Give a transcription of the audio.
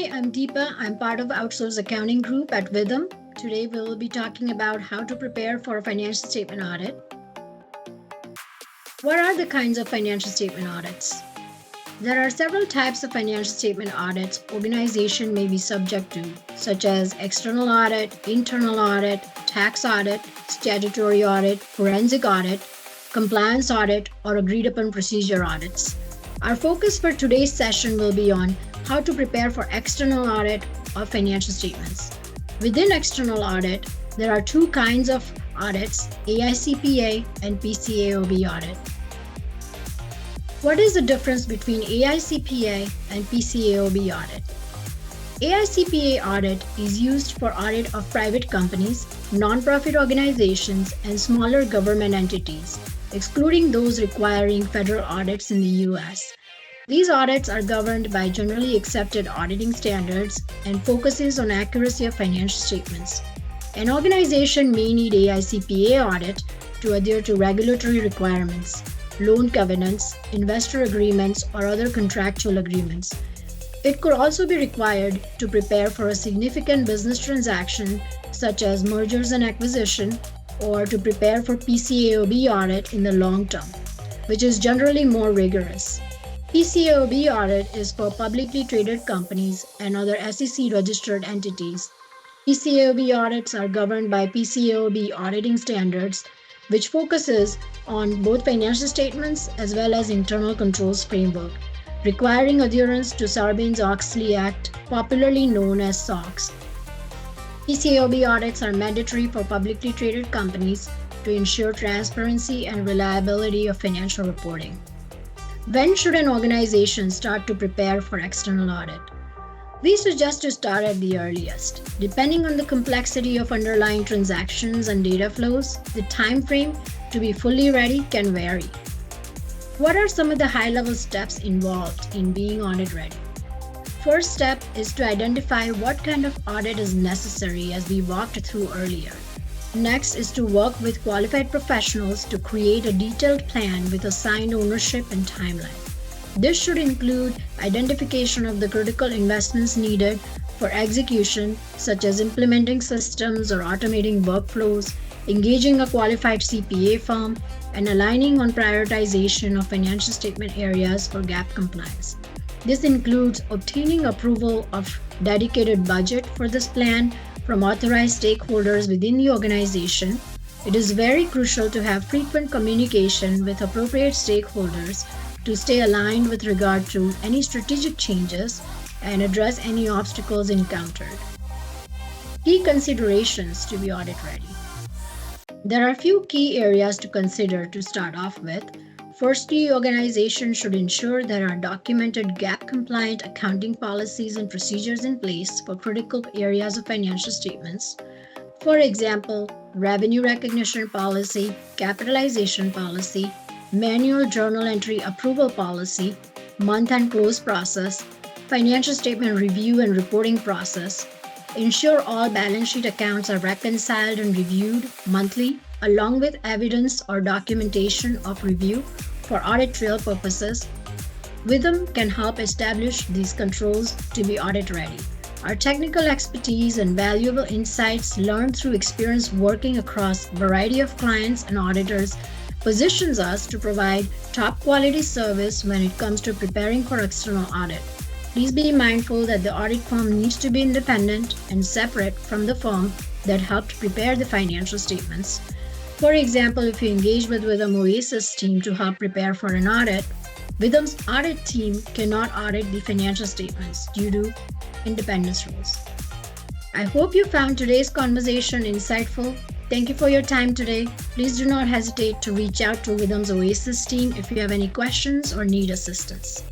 Hi, I'm Deepa. I'm part of Outsourced accounting group at Withum. Today we will be talking about how to prepare for a financial statement audit. What are the kinds of financial statement audits? There are several types of financial statement audits organization may be subject to, such as external audit, internal audit, tax audit, statutory audit, forensic audit, compliance audit, or agreed upon procedure audits. Our focus for today's session will be on how to prepare for external audit of financial statements. Within external audit, there are two kinds of audits, AICPA and PCAOB audit. What is the difference between AICPA and PCAOB audit? AICPA audit is used for audit of private companies, nonprofit organizations, and smaller government entities, excluding those requiring federal audits in the US. These audits are governed by generally accepted auditing standards and focuses on accuracy of financial statements. An organization may need AICPA audit to adhere to regulatory requirements, loan covenants, investor agreements, or other contractual agreements. It could also be required to prepare for a significant business transaction such as mergers and acquisition, or to prepare for PCAOB audit in the long term, which is generally more rigorous. PCAOB audit is for publicly traded companies and other SEC-registered entities. PCAOB audits are governed by PCAOB auditing standards, which focuses on both financial statements as well as internal controls framework, requiring adherence to Sarbanes-Oxley Act, popularly known as SOX. PCAOB audits are mandatory for publicly traded companies to ensure transparency and reliability of financial reporting. When should an organization start to prepare for external audit? We suggest to start at the earliest. Depending on the complexity of underlying transactions and data flows, the time frame to be fully ready can vary. What are some of the high-level steps involved in being audit-ready? First step is to identify what kind of audit is necessary, as we walked through earlier. Next is to work with qualified professionals to create a detailed plan with assigned ownership and timeline. This should include identification of the critical investments needed for execution, such as implementing systems or automating workflows, engaging a qualified CPA firm, and aligning on prioritization of financial statement areas for GAAP compliance. This includes obtaining approval of dedicated budget for this plan from authorized stakeholders within the organization. It is very crucial to have frequent communication with appropriate stakeholders to stay aligned with regard to any strategic changes and address any obstacles encountered. Key considerations to be audit ready. There are a few key areas to consider to start off with. Firstly, organizations should ensure there are documented GAAP-compliant accounting policies and procedures in place for critical areas of financial statements. For example, revenue recognition policy, capitalization policy, manual journal entry approval policy, month-end close process, financial statement review and reporting process. Ensure all balance sheet accounts are reconciled and reviewed monthly, along with evidence or documentation of review for audit trail purposes. Withum can help establish these controls to be audit ready. Our technical expertise and valuable insights learned through experience working across a variety of clients and auditors positions us to provide top quality service when it comes to preparing for external audit. Please be mindful that the audit firm needs to be independent and separate from the firm that helped prepare the financial statements. For example, if you engage with Withum OASyS team to help prepare for an audit, Withum's audit team cannot audit the financial statements due to independence rules. I hope you found today's conversation insightful. Thank you for your time today. Please do not hesitate to reach out to Withum's OASyS team if you have any questions or need assistance.